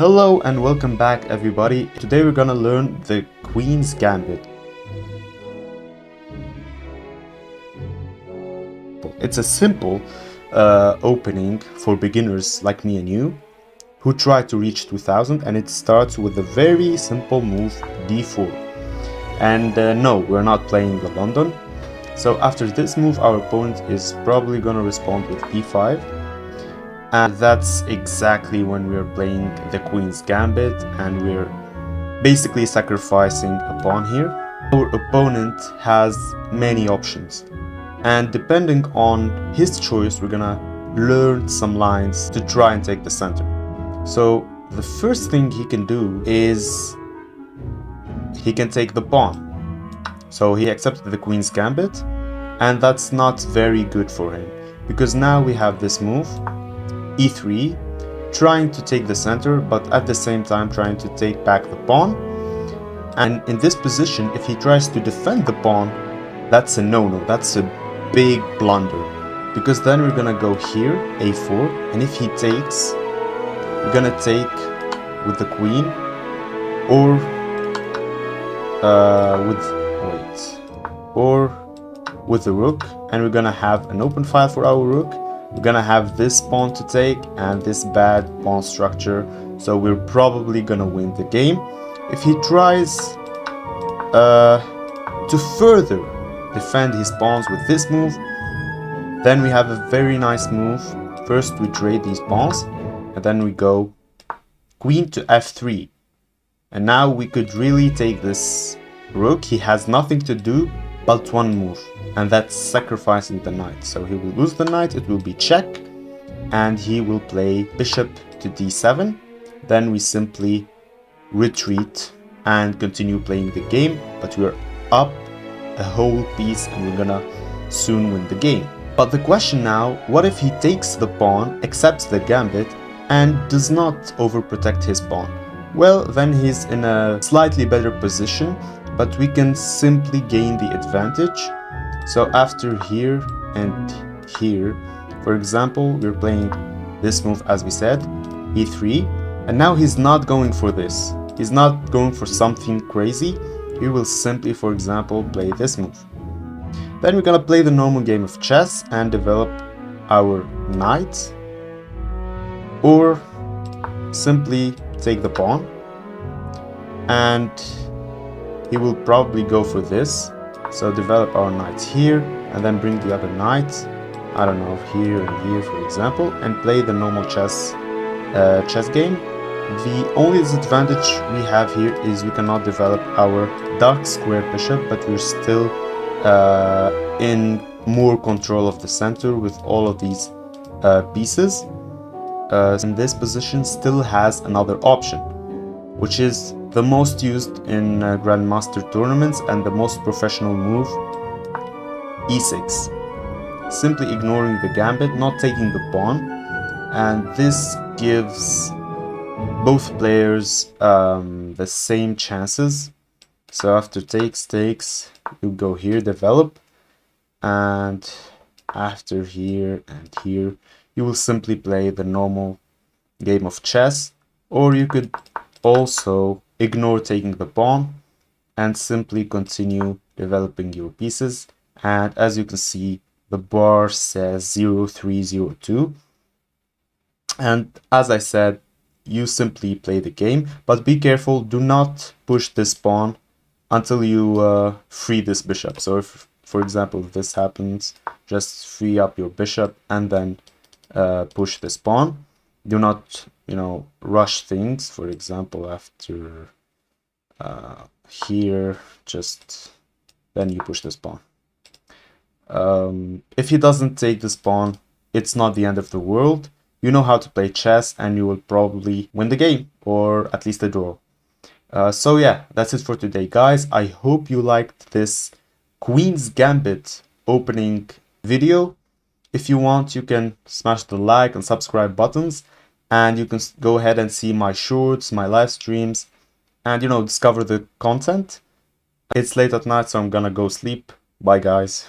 Hello and welcome back everybody. Today we're gonna learn the Queen's Gambit. It's a simple opening for beginners like me and you who try to reach 2000, and it starts with a very simple move, d4. And no, we're not playing the London. So after this move our opponent is probably gonna respond with e5. And that's exactly when we're playing the Queen's Gambit, and we're basically sacrificing a pawn here. Our opponent has many options, and depending on his choice, we're gonna learn some lines to try and take the center. So the first thing he can do is he can take the pawn. So he accepted the Queen's Gambit, and that's not very good for him, because now we have this move e3, trying to take the center, but at the same time trying to take back the pawn. And in this position, if he tries to defend the pawn, that's a no-no, that's a big blunder, because then we're gonna go here, a4, and if he takes, we're gonna take with the queen, or with the rook, and we're gonna have an open file for our rook. We're gonna have this pawn to take and this bad pawn structure, so we're probably gonna win the game. If he tries to further defend his pawns with this move, then we have a very nice move. First we trade these pawns, and then we go queen to f3. And now we could really take this rook. He has nothing to do but one move, and that's sacrificing the knight. So he will lose the knight, it will be check, and he will play bishop to d7. Then we simply retreat and continue playing the game, but we're up a whole piece and we're gonna soon win the game. But the question now, what if he takes the pawn, accepts the gambit, and does not overprotect his pawn? Well, then he's in a slightly better position, but we can simply gain the advantage. So after here and here, for example, we're playing this move as we said, e3, and now he's not going for this. He's not going for something crazy. He will simply, for example, play this move. Then we're gonna play the normal game of chess and develop our knight, or simply take the pawn, and he will probably go for this. So develop our knight here, and then bring the other knight, I don't know, here and here for example, and play the normal chess game. The only disadvantage we have here is we cannot develop our dark square bishop, but we're still in more control of the center with all of these pieces. In this position still has another option, which is the most used in Grandmaster tournaments and the most professional move, e6. Simply ignoring the gambit, not taking the pawn, and this gives both players the same chances. So after takes, you go here, develop, and after here and here, you will simply play the normal game of chess, or you could also ignore taking the pawn and simply continue developing your pieces. And as you can see, the bar says 0302, and as I said, you simply play the game, but be careful, do not push this pawn until you free this bishop. So if, for example, this happens, just free up your bishop and then push this pawn. Do not, rush things. For example, after here, just then you push this pawn. If he doesn't take this pawn, it's not the end of the world. You know how to play chess, and you will probably win the game, or at least a draw. So yeah, that's it for today, guys. I hope you liked this Queen's Gambit opening video. If you want, you can smash the like and subscribe buttons, and you can go ahead and see my shorts, my live streams, and discover the content. It's late at night, so I'm gonna go sleep. Bye, guys.